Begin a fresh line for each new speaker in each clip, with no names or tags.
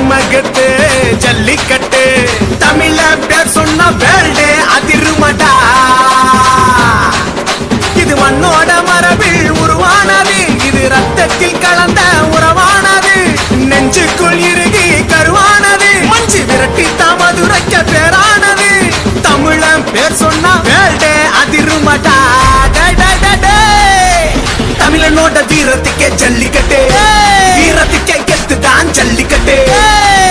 செம்மகட்டு ஜல்லிக்கட்டு தமிழ பேர் சொன்ன வேல்டே அதிருமடா. இது மண்ணோட மரபில் உருவானது, இது ரத்தத்தில் கலந்த உறவானது, நெஞ்சுக்குள் இறுகி கருவானது, மஞ்சு விரட்டி தாமதுரைக்க பேரானது. தமிழன் பேர் சொன்ன வேல்டே அதிருமடா. தமிழனோட வீரத்துக்கே ஜல்லிக்கட்டு, வீரத்துக்கே கெத்துதான் ஜல்லிக்கட்டு,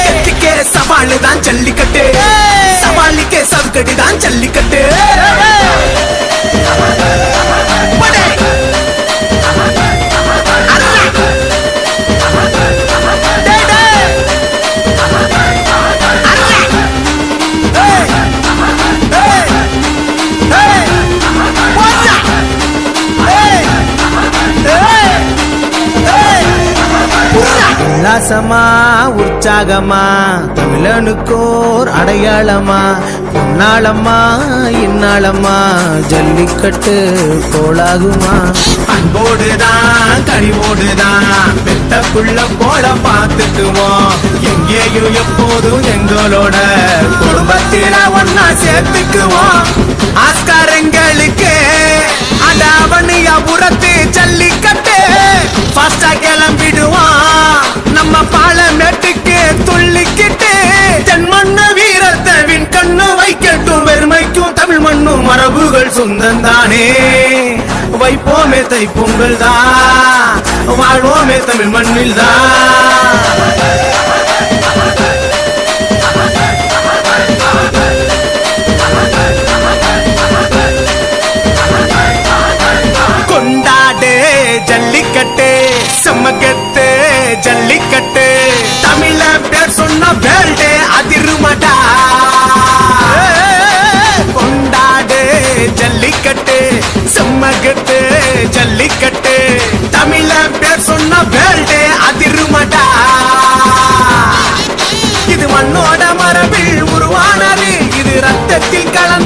கெத்துக்கே சவாலு தான் ஜல்லிக்கட்டு, சவாலுக்கே சவுக்கடி தான் ஜல்லிக்கட்டு. உல்லாசமா உற்சாகமா தமிழனுக்கோர் அடையாளமா, பொன்னாளம்மா இந்நாளம்மா ஜல்லிக்கட்டு கோளாகுமா. அன்போடுதான் கனிவோடுதான் பெத்த புள்ள போல பார்த்துக்குவோம், எங்கேயும் எப்போதும் எங்களோட குடும்பத்தில ஒன்னா சேர்த்துக்குவோம். ஆஸ்காரங்களுக்கு அடாவணியாபுரத்து ஜல்லிக்கட்டு ஃபாஸ்டா கிளம்பிடுவான் நம்ம பாலமேட்டுக்கு துள்ளிக்கிட்டு. தென் மண்ணு வீரத்தை வின் கண்ணு வைக்கட்டும், பெருமைக்கும் தமிழ் மண்ணும் மரபுகள் சொந்தந்தானே. வைப்போமே தை பொங்கல் தான், வாழ்வோமே தமிழ் மண்ணில் தான். கொண்டாடு ஜல்லிக்கட்டு செம்மகத்து ஜல்லிக்கட்டு தமிழ பேர் சொன்ன வேல்டே அதிருமடா. கொண்டாடு ஜல்லிக்கட்டு செம்மகத்து ஜல்லிக்கட்டு தமிழ பேர் சொன்ன வேல்டே அதிருமடா. இது மண்ணோட மரபில் உருவானது, இது ரத்தத்தில் கலந்த